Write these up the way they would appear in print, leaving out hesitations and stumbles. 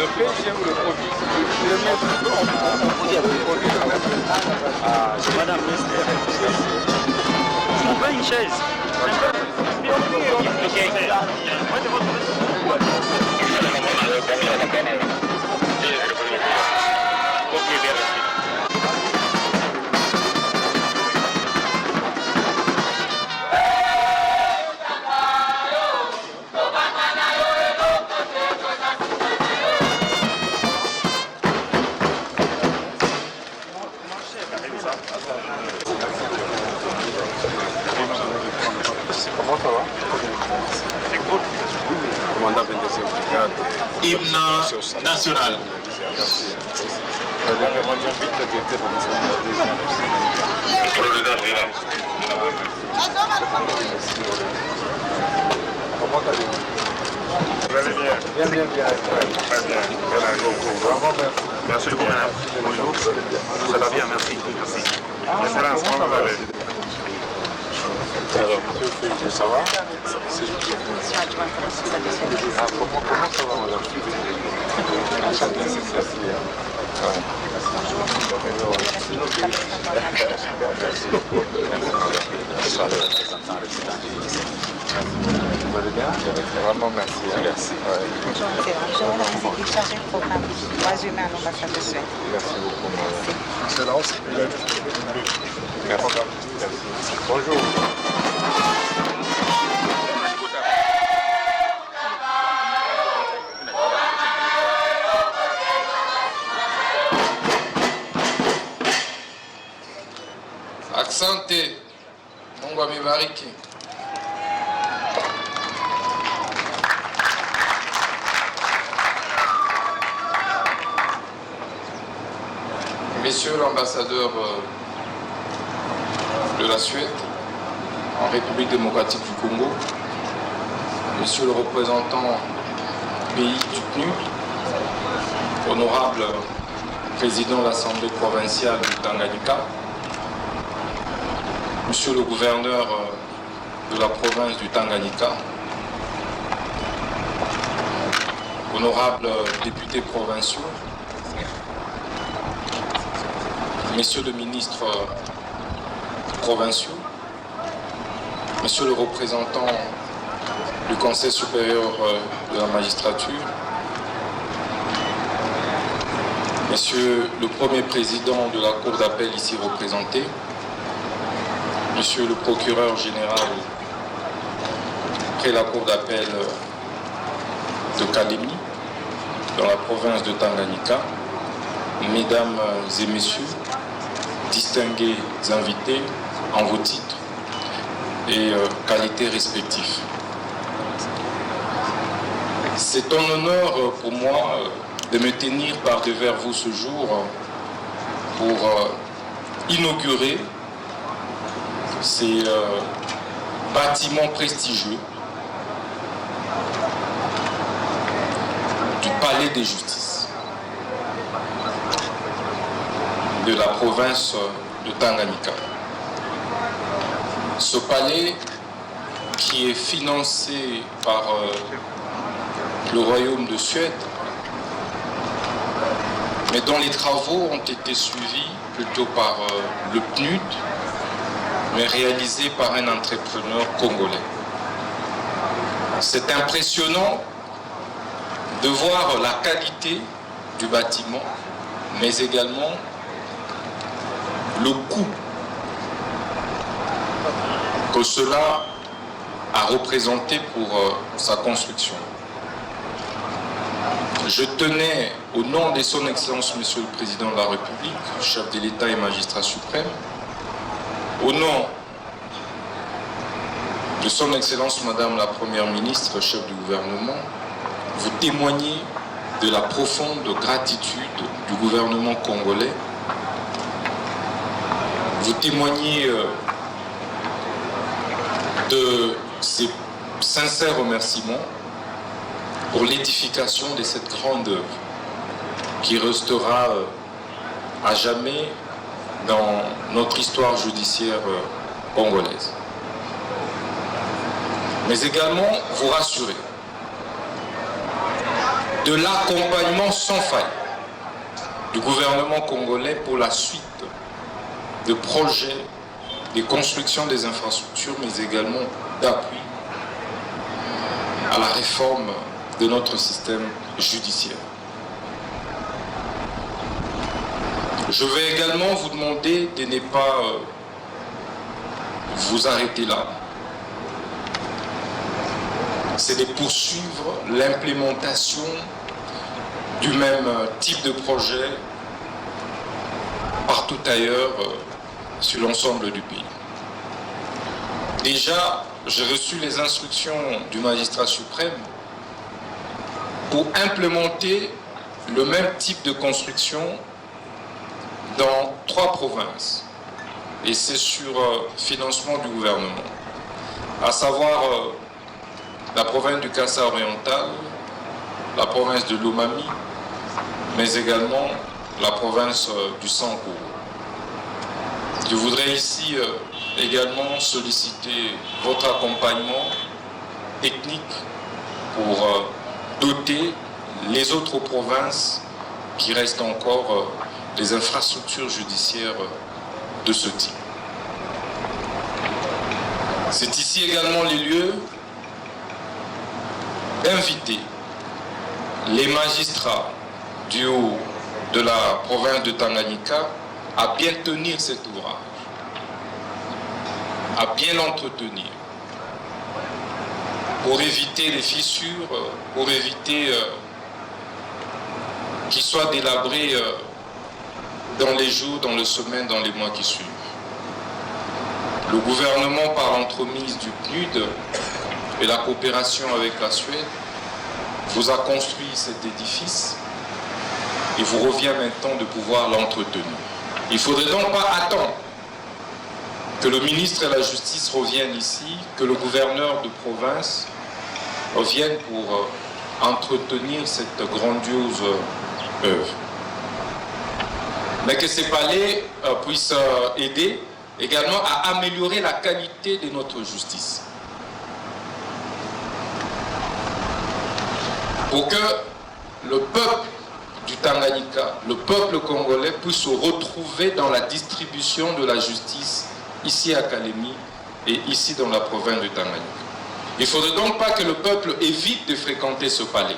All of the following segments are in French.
le PG ou le produit? Le Madame, on veut une chaise. Comment ça va? Commandant 22e brigade. Hymne national. Comment allez-vous? Vous allez bien? Bien. Très bien. Vraiment merci. Merci beaucoup, madame. Bonjour. Ça va bien, merci. Excellence, comment vous allez? Alors, monsieur Félix, ça va? Ah, comment ça va, madame? Vous allez bien? Vraiment merci. Merci. Je suis chargé de programme droits humains à l'ambassade de Suède. Merci beaucoup, madame. Excellence. Merci. Bonjour. Asante, Mungu amebariki. Messieurs l'ambassadeur de la Suède en République démocratique du Congo, Monsieur le représentant du pays du PNUD, honorable président de l'Assemblée provinciale du Tanganyika, Monsieur le gouverneur de la province du Tanganyika, honorables députés provinciaux, Messieurs les ministres provinciaux, Monsieur le représentant du Conseil supérieur de la magistrature, Monsieur le premier président de la Cour d'appel ici représenté, Monsieur le procureur général près la Cour d'appel de Kalemi, dans la province de Tanganyika, Mesdames et Messieurs, distingués invités en vos titres et qualités respectives. C'est un honneur pour moi de me tenir par devers vous ce jour pour inaugurer ces bâtiments prestigieux du Palais des Justices de la province de Tanganyika. Ce palais qui est financé par le Royaume de Suède, mais dont les travaux ont été suivis plutôt par le PNUD, mais réalisés par un entrepreneur congolais. C'est impressionnant de voir la qualité du bâtiment, mais également le coût que cela a représenté pour sa construction. Je tenais, au nom de son Excellence, Monsieur le Président de la République, chef de l'État et magistrat suprême, au nom de son Excellence, Madame la Première ministre, chef du gouvernement, vous témoigner de la profonde gratitude du gouvernement congolais. Vous témoignez de ses sincères remerciements pour l'édification de cette grande œuvre qui restera à jamais dans notre histoire judiciaire congolaise. Mais également vous rassurer de l'accompagnement sans faille du gouvernement congolais pour la suite de projets de construction des infrastructures, mais également d'appui à la réforme de notre système judiciaire. Je vais également vous demander de ne pas vous arrêter là. C'est de poursuivre l'implémentation du même type de projet partout ailleurs sur l'ensemble du pays. Déjà, j'ai reçu les instructions du magistrat suprême pour implémenter le même type de construction dans 3 provinces. Et c'est sur financement du gouvernement, à savoir la province du Kassa oriental, la province de Lomami, mais également la province du Sanko. Je voudrais ici également solliciter votre accompagnement technique pour doter les autres provinces qui restent encore des infrastructures judiciaires de ce type. C'est ici également les lieux d'inviter les magistrats du haut de la province de Tanganyika à bien tenir cet ouvrage, à bien l'entretenir, pour éviter les fissures, pour éviter qu'il soit délabré dans les jours, dans les semaines, dans les mois qui suivent. Le gouvernement, par l'entremise du PNUD et la coopération avec la Suède, vous a construit cet édifice. Il vous revient maintenant de pouvoir l'entretenir. Il ne faudrait donc pas attendre que le ministre de la Justice revienne ici, que le gouverneur de province revienne pour entretenir cette grandiose œuvre. Mais que ces palais puissent aider également à améliorer la qualité de notre justice. Pour que le peuple du Tanganyika, le peuple congolais puisse se retrouver dans la distribution de la justice ici à Kalemi et ici dans la province du Tanganyika. Il ne faudrait donc pas que le peuple évite de fréquenter ce palais.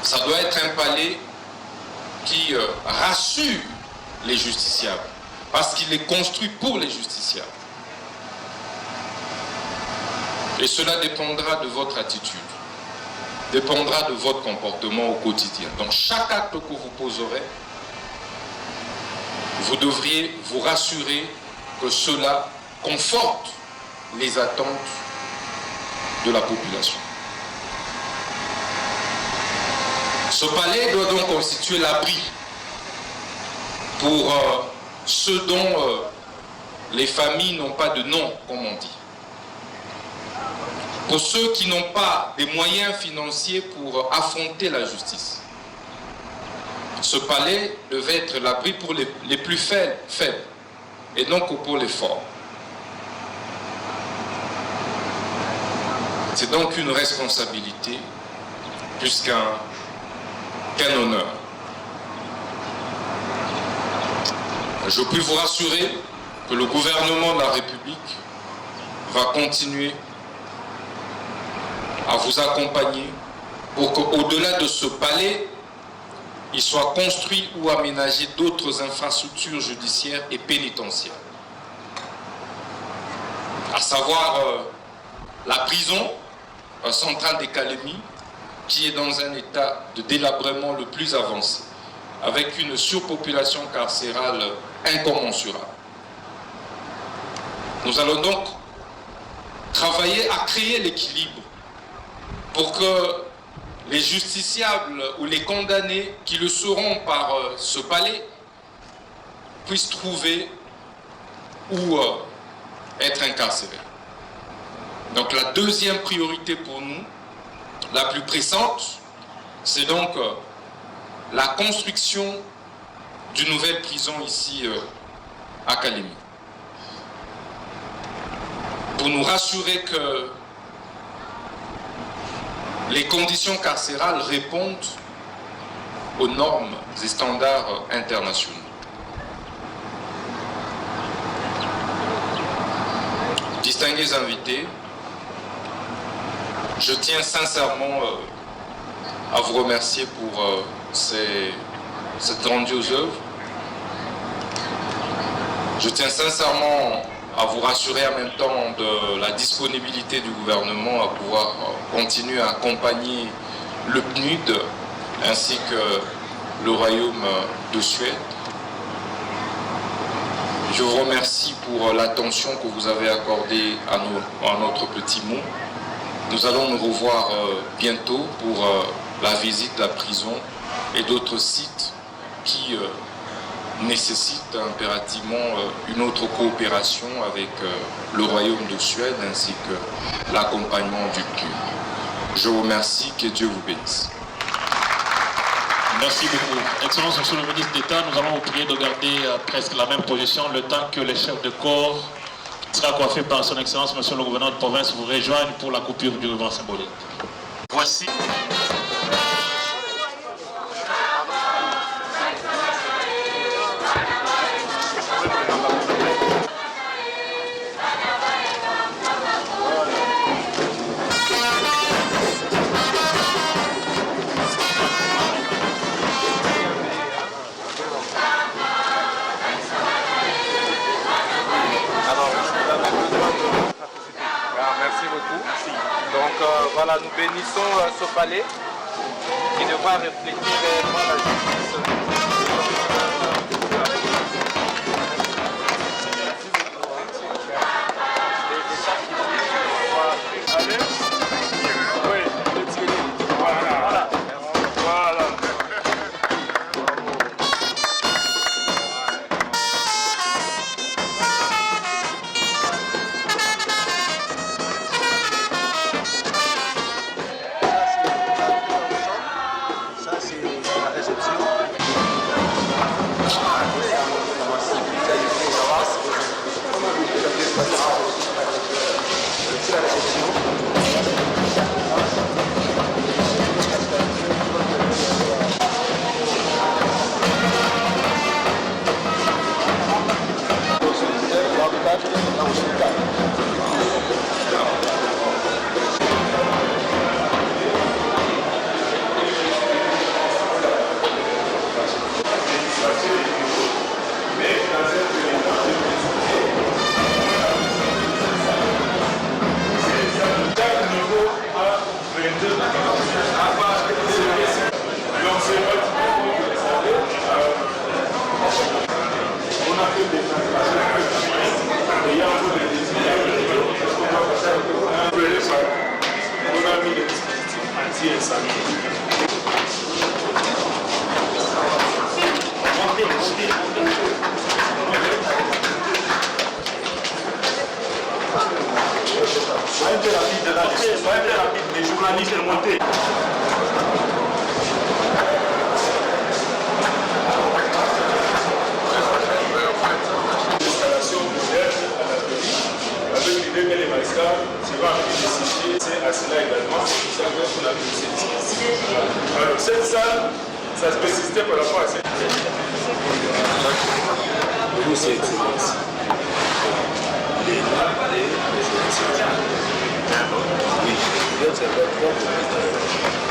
Ça doit être un palais qui rassure les justiciables, parce qu'il est construit pour les justiciables. Et cela dépendra de votre attitude, dépendra de votre comportement au quotidien. Donc chaque acte que vous poserez, vous devriez vous rassurer que cela conforte les attentes de la population. Ce palais doit donc constituer l'abri pour ceux dont les familles n'ont pas de nom, comme on dit. Pour ceux qui n'ont pas des moyens financiers pour affronter la justice. Ce palais devait être l'abri pour les plus faibles et non que pour les forts. C'est donc une responsabilité plus qu'un honneur. Je puis vous rassurer que le gouvernement de la République va continuer à vous accompagner pour qu'au-delà de ce palais, il soit construit ou aménagé d'autres infrastructures judiciaires et pénitentiaires. À savoir la prison centrale des Kalemi, qui est dans un état de délabrement le plus avancé, avec une surpopulation carcérale incommensurable. Nous allons donc travailler à créer l'équilibre pour que les justiciables ou les condamnés qui le seront par ce palais puissent trouver où être incarcérés. Donc la deuxième priorité pour nous, la plus pressante, c'est donc la construction d'une nouvelle prison ici à Kalemi. pour nous rassurer que les conditions carcérales répondent aux normes et standards internationaux. Distingués invités, je tiens sincèrement à vous remercier pour cette grandiose œuvre. Je tiens sincèrement à vous rassurer en même temps de la disponibilité du gouvernement à pouvoir continuer à accompagner le PNUD ainsi que le Royaume de Suède. Je vous remercie pour l'attention que vous avez accordée à notre petit mot. Nous allons nous revoir bientôt pour la visite de la prison et d'autres sites qui nécessitent impérativement une autre coopération avec le Royaume de Suède ainsi que l'accompagnement du PNUD. Je vous remercie, que Dieu vous bénisse. Merci beaucoup. Excellence, Monsieur le ministre d'État, nous allons vous prier de garder presque la même position le temps que les chefs de corps sera coiffé par son Excellence, Monsieur le gouverneur de province, vous rejoignent pour la coupure du ruban symbolique. Voici. Merci beaucoup. Donc voilà, nous bénissons ce palais qui devra refléter réellement la justice. Soyez plus rapide de l'entrée, soyez plus rapide, les journalistes sont montés. L'installation moderne à la télé, avec l'idée que les magistrats seront en nécessité, c'est à cela également, c'est pour ça qu'on a mis cette salle. Alors cette salle, sa spécificité par rapport à cette nous c'est excellence. Les oui, c'est votre